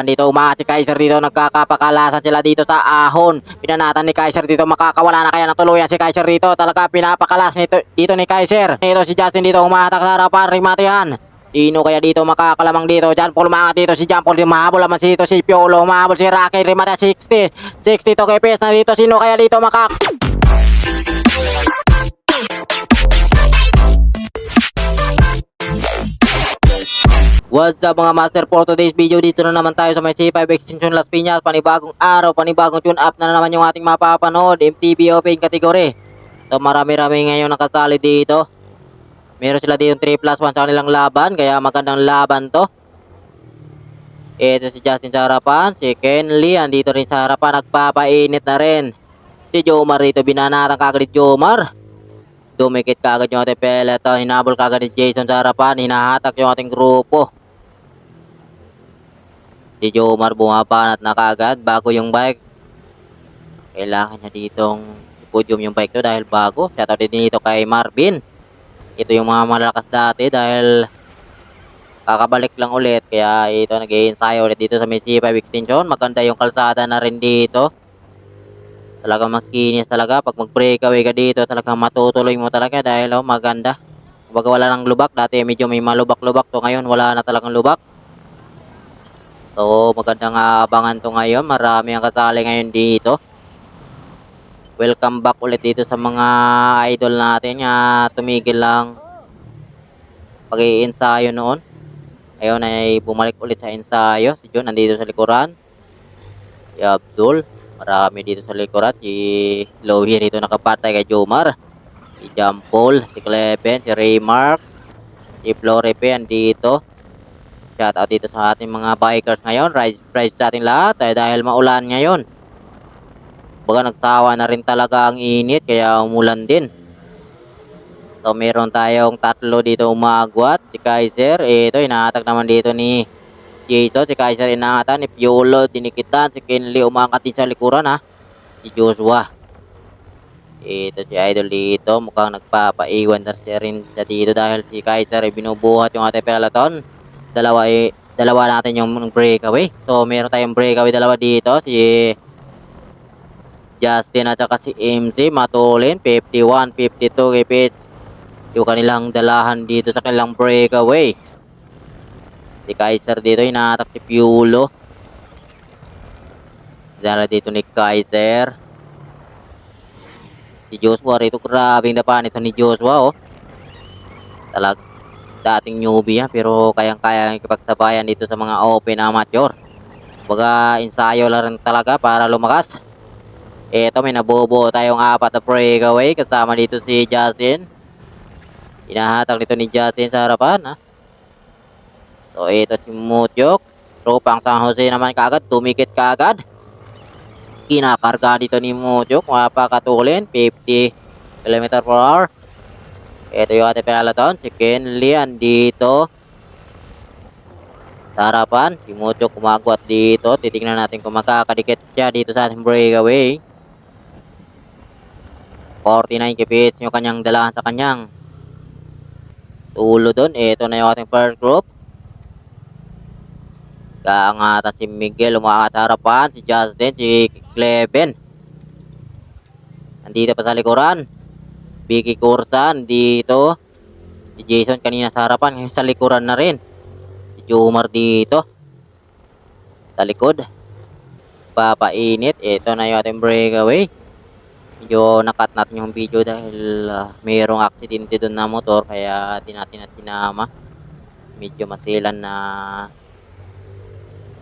Dito umaat si Kaiser dito, nagkakapakalasan sila dito sa ahon. Pinanatan ni Kaiser dito, makakawala na kaya ng tuluyan si Kaiser dito. Talaga pinapakalas dito ni Kaiser. Dito si Justin dito, umatak sa harapan, rimatihan. Sino kaya dito makakalamang dito? John Paul umangat dito, si John Paul, mahabol naman dito si Piolo, mahabol si Rocky, rimatihan 60 to kay PS na dito. Sino kaya dito What's up mga master, for today's video dito na naman tayo sa may C5 Extension Las Piñas. Panibagong araw, panibagong tune up na naman yung ating mapapanood, MTB Open category. So marami-rami ngayon nakasali dito. Meron sila dito 3+1 sa kanilang laban, kaya magandang laban to. Ito si Justin sa harapan, si Kenley andito rin sa harapan, nagpapainit na rin. Si Jomar dito, binanatan kagad ni Jomar. Dumikit kagad yung ating peloton, hinabol kagad ni Jason sa harapan, hinahatak yung ating grupo. Si Jomar bumabanat na kagad bago yung bike. Kailangan niya ditong podium yung bike to dahil bago. Shoutout din dito kay Marvin. Ito yung mga malalakas dati dahil kakabalik lang ulit. Kaya ito nag-i-ensayo ulit dito sa may C5 Extension. Maganda yung kalsada na rin dito. Talagang makinis talaga. Pag mag-breakaway ka dito, talagang matutuloy mo talaga dahil maganda. Kumbaga wala nang lubak. Dati medyo may malubak-lubak to. Ngayon wala na talagang lubak. So magandang abangan to ngayon. Marami ang kasali ngayon dito. Welcome back ulit dito sa mga idol natin nga tumigil lang pag-iensayo noon. Ayun ay bumalik ulit sa ensayo. Si John nandito sa likuran. Si Abdul. Marami dito sa likuran. Si Lohi rito nakapatay kay Jomar. Si John Paul. Si Cleven. Si Raymark. Si Florepe andito. Shout out dito sa ating mga bikers ngayon. Ride sa ating lahat dahil maulan ngayon. Baga nagsawa na rin talaga ang init kaya umulan din. So meron tayong tatlo dito umagwat. Si Kaiser, ito inahatak naman dito ni Jason. Si Kaiser inahatan, ni Piolo dinikitan. Si Kenley umangat din sa likuran Si Joshua. Ito si Idol dito, mukhang nagpapaiwan na rin siya dito dahil si Kaiser ay binubuhat yung ating peloton. Dalawa natin yung breakaway. So meron tayong breakaway dalawa dito, si Justin at saka si MC matulin 51, 52 kay Pitch. Yung kanilang dalahan dito sa kanilang breakaway. Si Kaiser dito inatak si Piolo. Dala dito ni Kaiser. Si Joshua rito, grabing dapan ito ni Joshua dating newbie pero kayang-kaya ikipagsabayan dito sa mga open amateur. Baga ensayo lang rin talaga para lumakas. Ito may nabubuo tayong 4 na breakaway kasama dito si Justin. Inahatak dito ni Justin sa harapan So ito si Mutyok. Tropang San Jose naman kagad, tumikit kagad. Kinakarga dito ni Mutyok, mapakatulin 50 km/h. Ito yung ating peloton, si Kenley andito sa harapan. Si Mutyok kumagwat dito. Titingnan natin kung makakadikit siya dito sa ating breakaway. 49 kph yung kanyang dalahan sa kanyang tulo doon. Ito na yung ating first group. Kaangatan si Miguel, umaangat sa harapan. Si Justin, si Cleven andito pa sa likuran. Vicky Cursan dito. Si Jason kanina sa harapan, ngayon sa likuran na rin. Si Jomar dito sa likod. Papainit. Ito na yung ating breakaway. Medyo nakat natin yung video dahil mayroong aksidente doon na motor kaya di natin na sinama. Medyo masilan na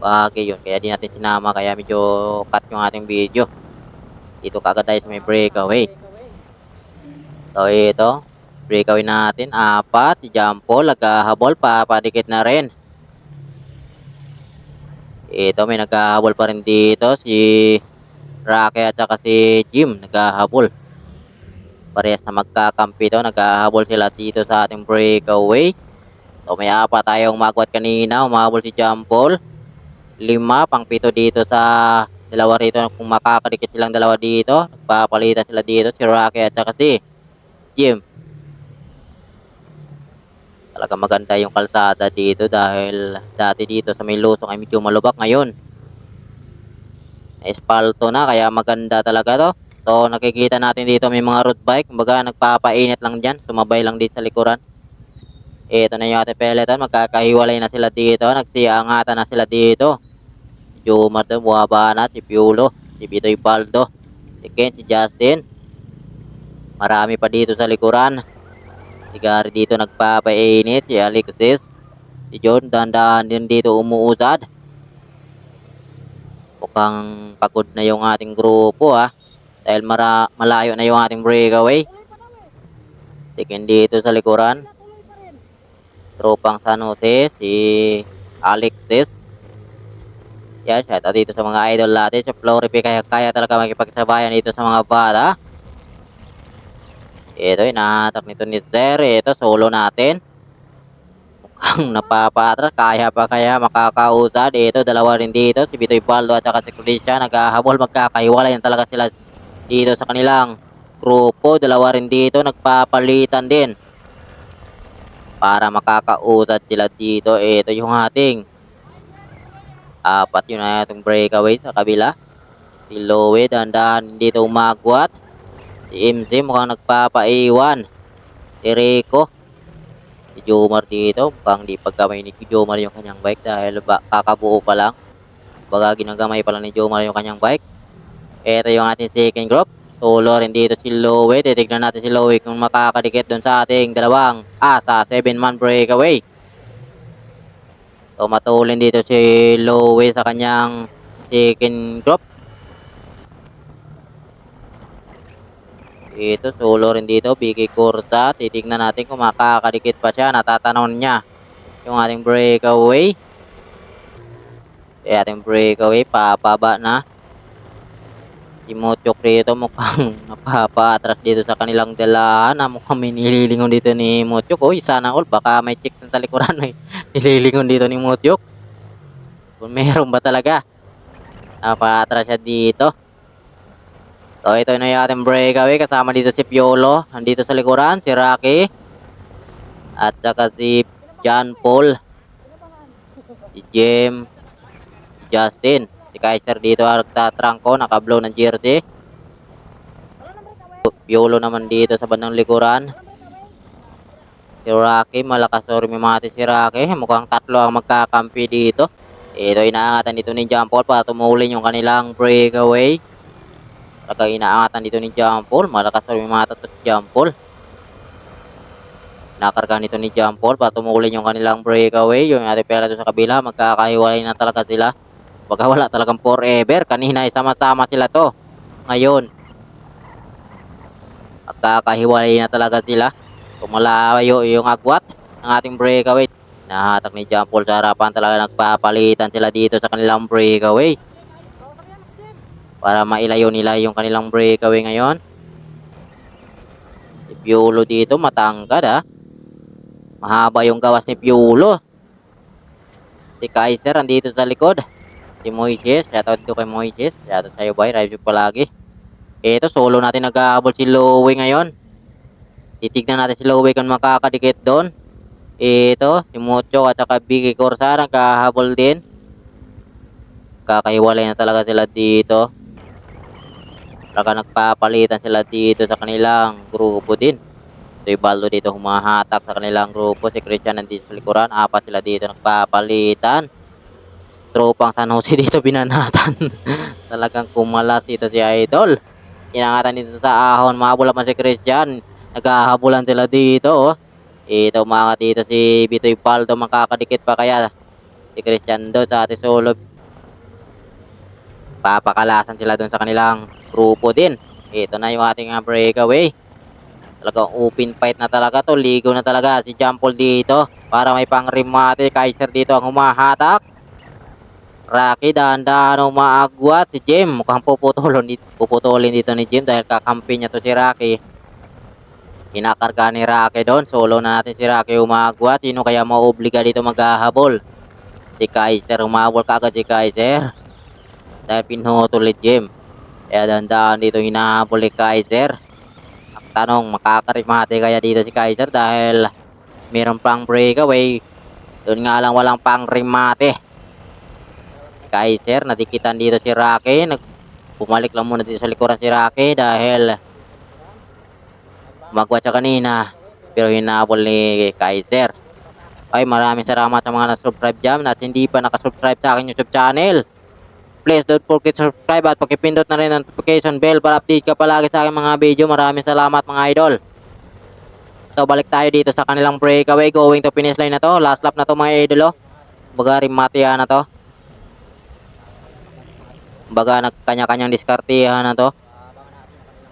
bagay yun kaya di natin sinama, kaya medyo cut yung ating video. Dito kagad tayo sa may breakaway. So ito breakaway natin 4. Si John Paul naghahabol, papadikit na rin. Ito may naghahabol pa rin dito si Rocky at saka si Jim, naghahabol. Parehas na magkakampi to, naghahabol sila dito sa ating breakaway. So may 4 tayong magwat kanina, umahabol si John Paul. 5, pang-7 dito sa dalawa rito. Kung makakadikit silang dalawa dito, nagpapalitan sila dito, si Rocky at saka si Jim. Talagang maganda yung kalsada dito dahil dati dito sa may lusong ay medyo malubak, ngayon espalto na kaya maganda talaga 'to. So, nakikita natin dito may mga road bike, kumbaga nagpapainit lang diyan, sumabay lang dito sa likuran. Ito na yung ating peloton, magkakahiwalay na sila dito, nagsiangatan na sila dito. Si Jomar doon, bumaba na, si Piolo, si Bitoy Baldo, si Ken, si Justin. Marami pa dito sa likuran. Si Gary dito nagpapainit, si Alexis, si John, dahan-dahan din dito umuusad. Mukhang pagod na yung ating grupo dahil malayo na yung ating breakaway. Si Ken dito sa likuran. Tropang San Jose, si Alexis. Yan, shout out dito sa mga idol natin. Sa Floripe, kaya talaga makipagsabayan dito sa mga bata. Ito, inahatak nito ni Sir. Ito, solo natin. Mukhang napapatras. Kaya pa kaya makakausad. Ito, dalawa rin dito. Si Bitoy Baldo at saka si Christian. Naghahabol, magkakahiwalay na talaga sila dito sa kanilang grupo. Dalawa rin dito. Nagpapalitan din para makakausad sila dito. Ito yung ating apat yun na itong breakaway sa kabila. Si Lowe, dahan-dahan dito umagwat. Si MZ mukhang nagpapaiwan. Si Rico. Si Jomar dito, mukhang di pagkamay ni Jomar yung kanyang bike dahil kakabuo pa lang. Baga ginagamay pa lang ni Jomar yung kanyang bike. Ito yung ating second group. Solo rin dito si Lowe. Titignan natin si Lowe kung makakadikit dun sa ating dalawang sa 7-man breakaway. So, matulin dito si Lowe sa kanyang second group. Ito, solo rin dito, Vicky Curta. Titignan natin kung makakadikit pa siya. Natatanaw niya yung ating breakaway. Ating breakaway, papaba na. Si Motyok dito mukhang napapa-atras dito sa kanilang dalahan. Mukhang may nililingon dito ni Motyok. Uy, sana all, baka may chicks sa talikuran. Nililingon dito ni Motyok. Kung meron ba talaga. Napapa-atras siya dito. So, ito na yung ating breakaway. Kasama dito si Piolo. Nandito sa likuran, si Rocky. At saka si John Paul. Si Jim. Si Justin. Si Kaiser dito nagtatrangko. Naka-blow ng jersey. Piolo naman dito sa bandang likuran. Si Rocky. Malakas o rumimati si Rocky. Mukhang tatlo ang magkakampi dito. Ito, inaangatan dito ni John Paul para tumulin yung kanilang breakaway. Talaga inaangatan dito ni John Paul. Malakas na rumimata to si John Paul. Nakarga nito ni John Paul para tumulin yung kanilang breakaway. Yung ating pera doon sa kabila, magkakahiwalay na talaga sila. Baga wala talagang forever. Kanina sama-sama sila to. Ngayon, magkakahiwalay na talaga sila. Tumalayo yung agwat ng ating breakaway. Nahatak ni John Paul sa harapan. Talaga nagpapalitan sila dito sa kanilang breakaway. Para mailayo nila yung kanilang breakaway ngayon. Si Piolo dito, matangkad Mahaba yung gawas ni Piolo. Si Kaiser andito sa likod. Si Moises, shoutout dito kay Moises. Shoutout sa'yo boy, review palagi. Ito, solo natin nag-ahabol si Lowe ngayon. Titignan natin si Lowe kung makakadikit doon. Ito, si Mucho at saka Vicky Corsar nagkahabol din. Kakahiwalay na talaga sila dito. Talaga nagpapalitan sila dito sa kanilang grupo din. Si Baldo dito humahatak sa kanilang grupo. Si Christian nandito sa likuran. Apat sila dito nagpapalitan. Tropang San Jose dito binanatan. Talagang kumalas dito si Idol. Inangatan dito sa ahon. Mahabol naman si Christian. Naghahabulan sila dito. Ito umangat dito si Bitoy Baldo. Makakadikit pa kaya si Christian doon sa ating solo. Papakalasan sila doon sa kanilang grupo din. Ito na yung ating breakaway. Talagang open fight na talaga to. Ligo na talaga si John Paul dito. Para may pang-remate. Kaiser dito ang humahatak. Rocky dahan-dahan umaagwat. Si Jim mukhang puputulin dito ni Jim dahil kakampi niya to si Rocky. Kinakarga ni Rocky doon. Solo na natin si Rocky umaagwat. Sino kaya mauobliga dito maghahabol? Si Kaiser. Humahabol kaagad si Kaiser. Dahil pinutol ni Jim. Kaya dahan-dahan dito hinahabol ni Kaiser. Ang tanong, makakarimate kaya dito si Kaiser dahil Meron pang breakaway. Doon nga lang walang pang remate. Kaiser, nadikitan dito si Rocky. Bumalik lang muna dito sa likuran si Rocky dahil magwa siya kanina. Pero hinabol ni Kaiser. Ay, maraming salamat sa mga na-subscribe dyan at hindi pa nakasubscribe sa akin YouTube channel. Please don't forget to subscribe at pakipindot na rin ang notification bell para update ka palagi sa aking mga video. Maraming salamat mga idol. So balik tayo dito sa kanilang breakaway going to finish line na to. Last lap na to mga idol. Baga rimatihan na to. Baga nagkanya-kanyang diskartihan na to.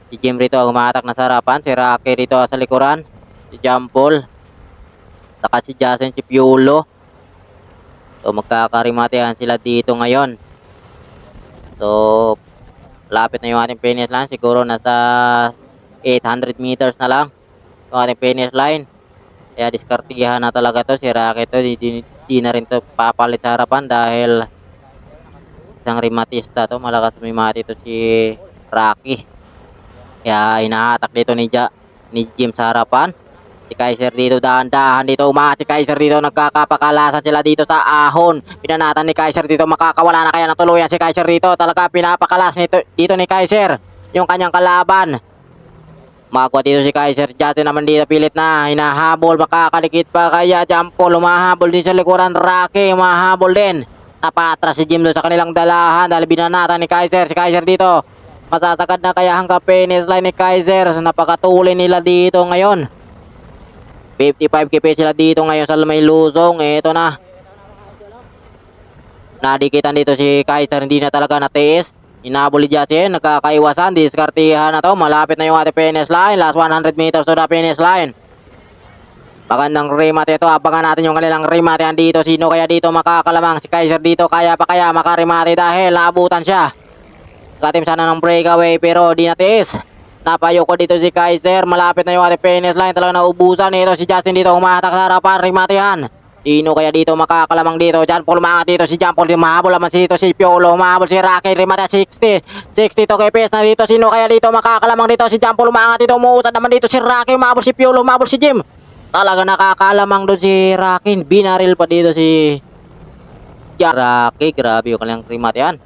Si Jim rito umatak na sa harapan. Si Rocky rito sa likuran. Si Jampol. Saka si Jason Chipiulo. So magkakarimatehan sila dito ngayon. So lapit na yung ating finish line. Siguro nasa 800 meters na lang yung ating finish line. Kaya diskartihan na talaga to. Si Rocky to di na rin to papalit sa harapan dahil isang rimatista to. Malakas mimati to si Rocky. Kaya inahatak dito ni Jim sa harapan. Si Kaiser dito dahan-dahan dito umangat si Kaiser dito nagkakapakalasan sila dito sa ahon. Pinanatan ni Kaiser dito makakawala na kaya ng tuluyan si Kaiser dito. Talaga pinapakalas dito ni Kaiser yung kanyang kalaban. Magwa dito si Kaiser. Justin naman dito pilit na hinahabol makakalikit pa kaya Jampol umahabol din sa likuran. Rocky umahabol din. Napatras si Jim doon sa kanilang dalahan dahil binanatan ni Kaiser. Si Kaiser dito masasagad na kaya hanggang finish line ni Kaiser. Napakatuloy nila dito ngayon. 55 kp sila dito ngayon sa may lusong. Ito na. Nadikitan dito si Kaiser. Hindi na talaga natiis. Inabol ni Justin. Nagkakaiwasan. Diskartihan na to. Malapit na yung ating finish line. Last 100 meters to the finish line. Magandang remate ito. Abangan natin yung kanilang rematehan dito. Sino kaya dito makakalamang? Si Kaiser dito. Kaya pa kaya makaremate dahil naabutan siya. Katim sana ng breakaway pero di natiis. Napayo ko dito si Kaiser. Malapit na yung ating finish line. Talagang naubusan nito si Justin dito. Umahatak sa harapan. Rimatehan. Sino kaya dito makakalamang dito? Jampol umangat dito si Jampol. Mahabol naman dito si Piolo. Mahabol si Rocky. Rimatehan 60. 62 kps na dito. Sino kaya dito makakalamang dito? Si Jampol umangat dito. Umuusad naman dito si Rocky. Mahabol si Piolo. Mahabol si Jim. Talaga nakakalamang doon si Rocky. Binaril pa dito si Rocky. Grabe yung kanilang rimatehan.